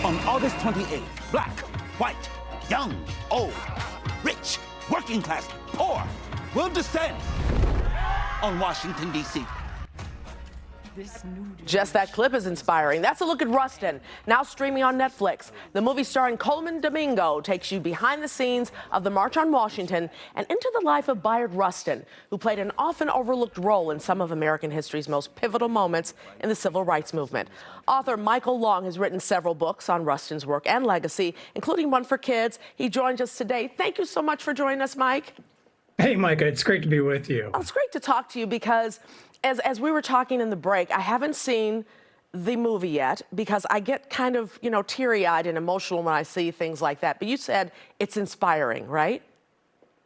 On August 28th, black, white, young, old, rich, working class, poor will descend on Washington, D.C. Just that clip is inspiring. That's a look at Rustin, now streaming on Netflix. The movie starring Colman Domingo takes you behind the scenes of the March on Washington and into the life of Bayard Rustin, who played an often overlooked role in some of American history's most pivotal moments in the civil rights movement. Author Michael Long has written several books on Rustin's work and legacy, including one for kids. He joins us today. Thank you so much for joining us, Mike. Hey, Micah, it's great to be with you. Oh, it's great to talk to you because as we were talking in the break, I haven't seen the movie yet because I get kind of, teary-eyed and emotional when I see things like that. But you said it's inspiring, right?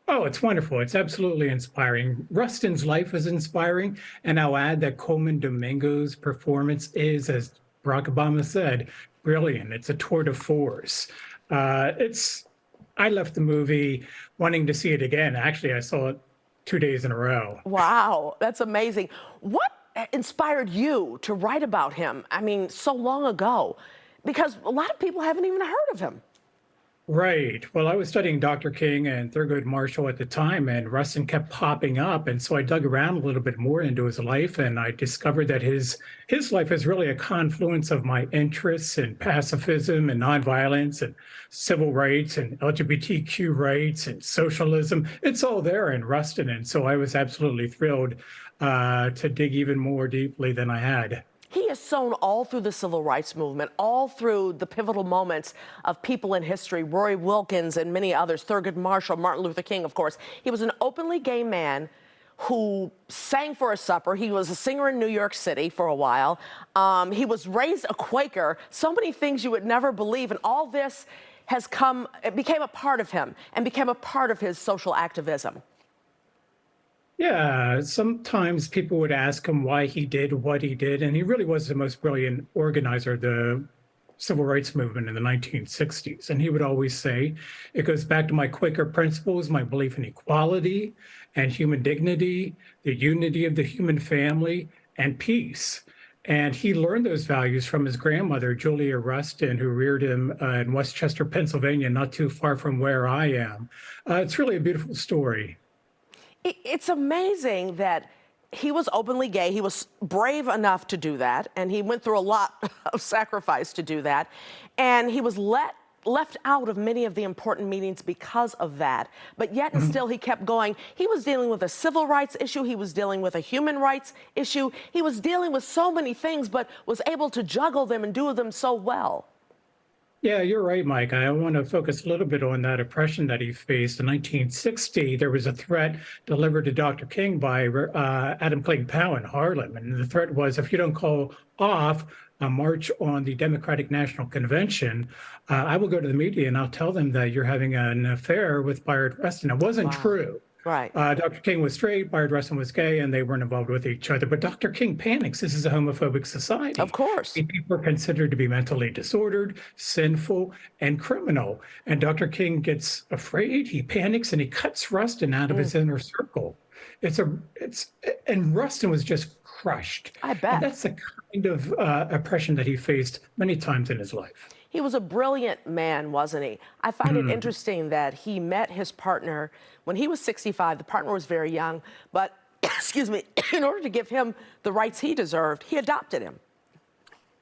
Oh, it's wonderful. It's absolutely inspiring. Rustin's life is inspiring. And I'll add that Colman Domingo's performance is, as Barack Obama said, brilliant. It's a tour de force. I left the movie wanting to see it again. Actually, I saw it 2 days in a row. Wow, that's amazing. What inspired you to write about him? I mean, so long ago, because a lot of people haven't even heard of him. Right. Well, I was studying Dr. King and Thurgood Marshall at the time, and Rustin kept popping up. And so I dug around a little bit more into his life, and I discovered that his life is really a confluence of my interests in pacifism and nonviolence and civil rights and LGBTQ rights and socialism. It's all there in Rustin. And so I was absolutely thrilled to dig even more deeply than I had. He is sown all through the civil rights movement, all through the pivotal moments of people in history, Roy Wilkins and many others, Thurgood Marshall, Martin Luther King, of course. He was an openly gay man who sang for a supper. He was a singer in New York City for a while. He was raised a Quaker, so many things you would never believe, and all this has it became a part of him and became a part of his social activism. Yeah, sometimes people would ask him why he did what he did, and he really was the most brilliant organizer of the civil rights movement in the 1960s. And he would always say, it goes back to my Quaker principles, my belief in equality and human dignity, the unity of the human family, and peace. And he learned those values from his grandmother, Julia Rustin, who reared him in Westchester, Pennsylvania, not too far from where I am. It's really a beautiful story. It's amazing that he was openly gay. He was brave enough to do that, and he went through a lot of sacrifice to do that. And he was left out of many of the important meetings because of that. But yet and still, he kept going. He was dealing with a civil rights issue. He was dealing with a human rights issue. He was dealing with so many things, but was able to juggle them and do them so well. Yeah, you're right, Mike. I want to focus a little bit on that oppression that he faced. In 1960, there was a threat delivered to Dr. King by Adam Clayton Powell in Harlem. And the threat was, if you don't call off a march on the Democratic National Convention, I will go to the media and I'll tell them that you're having an affair with Bayard Rustin. It wasn't true. Right. Dr. King was straight, Bayard Rustin was gay, and they weren't involved with each other. But Dr. King panics. This is a homophobic society. Of course. People are considered to be mentally disordered, sinful, and criminal. And Dr. King gets afraid, he panics, and he cuts Rustin out of his inner circle. And Rustin was just crushed. I bet. And that's the kind of oppression that he faced many times in his life. He was a brilliant man, wasn't he? I find it interesting that he met his partner when he was 65. The partner was very young, but, excuse me, in order to give him the rights he deserved, he adopted him.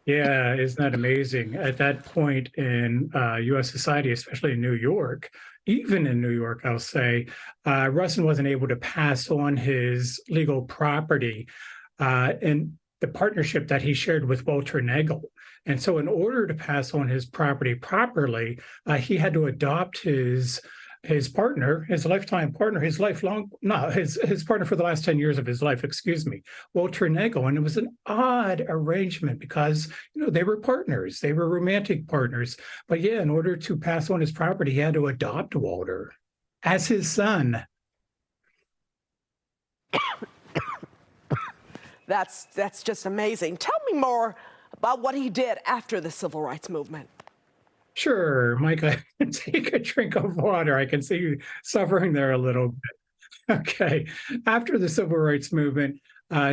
Yeah, isn't that amazing? At that point in U.S. society, especially in New York, even in New York, I'll say, Rustin wasn't able to pass on his legal property and the partnership that he shared with Walter Nagel. And so in order to pass on his property properly, he had to adopt his partner, his lifetime partner, his partner for the last 10 years of his life, Walter Nagel. And it was an odd arrangement because, they were partners, they were romantic partners. But yeah, in order to pass on his property, he had to adopt Walter as his son. That's just amazing. Tell me more about what he did after the civil rights movement. Sure, Mike, I can take a drink of water. I can see you suffering there a little bit. Okay. After the civil rights movement,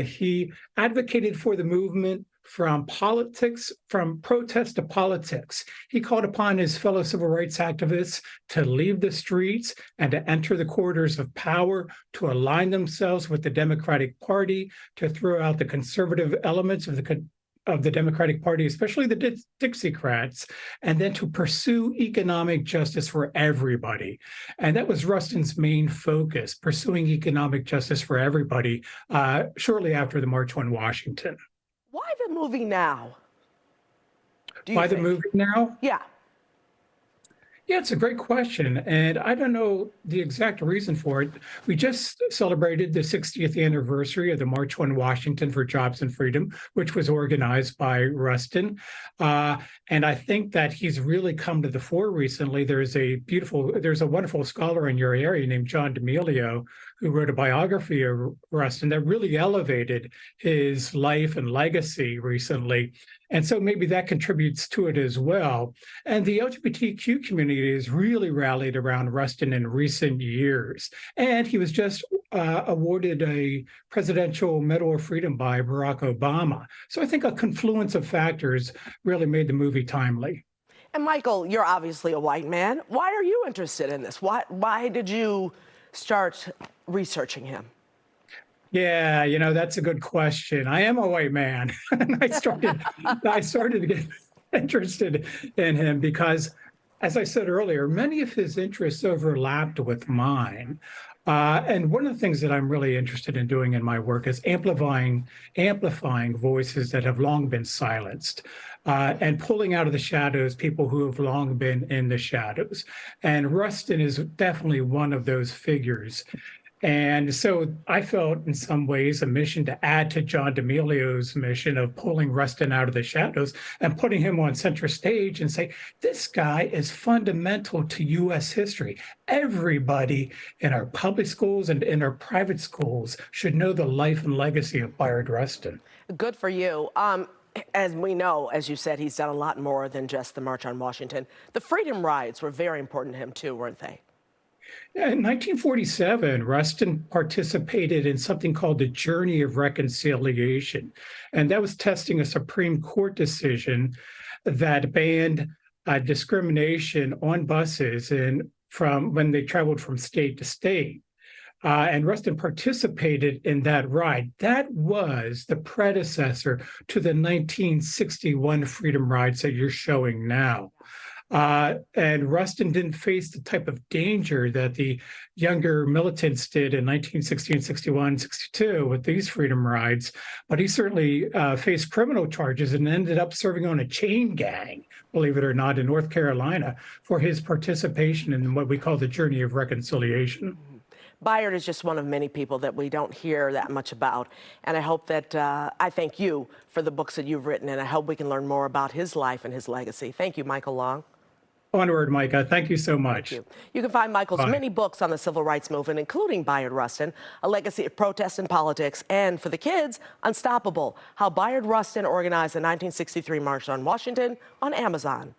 he advocated for the movement from politics, from protest to politics. He called upon his fellow civil rights activists to leave the streets and to enter the corridors of power, to align themselves with the Democratic Party, to throw out the conservative elements of the Democratic Party, especially the Dixiecrats, and then to pursue economic justice for everybody. And that was Rustin's main focus, pursuing economic justice for everybody shortly after the March on Washington. Why the movie now? Why the movie now? Yeah. Yeah, it's a great question. And I don't know the exact reason for it. We just celebrated the 60th anniversary of the March on Washington for Jobs and Freedom, which was organized by Rustin. And I think that he's really come to the fore recently. There's a wonderful scholar in your area named John D'Amelio, who wrote a biography of Rustin that really elevated his life and legacy recently. And so maybe that contributes to it as well. And the LGBTQ community has really rallied around Rustin in recent years. And he was just awarded a Presidential Medal of Freedom by Barack Obama. So I think a confluence of factors really made the movie timely. And Michael, you're obviously a white man. Why are you interested in this? Why did you start researching him? Yeah, that's a good question. I am a white man. And I started to get interested in him because, as I said earlier, many of his interests overlapped with mine. And one of the things that I'm really interested in doing in my work is amplifying voices that have long been silenced, and pulling out of the shadows people who have long been in the shadows. And Rustin is definitely one of those figures. And so I felt in some ways a mission to add to John D'Amelio's mission of pulling Rustin out of the shadows and putting him on center stage and say, this guy is fundamental to U.S. history. Everybody in our public schools and in our private schools should know the life and legacy of Bayard Rustin. Good for you. As we know, as you said, he's done a lot more than just the March on Washington. The Freedom Rides were very important to him, too, weren't they? Yeah, in 1947, Rustin participated in something called the Journey of Reconciliation, and that was testing a Supreme Court decision that banned discrimination on buses and from when they traveled from state to state. And Rustin participated in that ride. That was the predecessor to the 1961 Freedom Rides that you're showing now. And Rustin didn't face the type of danger that the younger militants did in 1960 and 61, 62 with these freedom rides, but he certainly faced criminal charges and ended up serving on a chain gang, believe it or not, in North Carolina for his participation in what we call the Journey of Reconciliation. Bayard is just one of many people that we don't hear that much about. And I hope that, I thank you for the books that you've written, and I hope we can learn more about his life and his legacy. Thank you, Michael Long. Onward, Micah. Thank you so much. Thank you. You can find Michael's many books on the civil rights movement, including Bayard Rustin, A Legacy of Protest and Politics, and for the kids, Unstoppable, How Bayard Rustin Organized the 1963 March on Washington, on Amazon.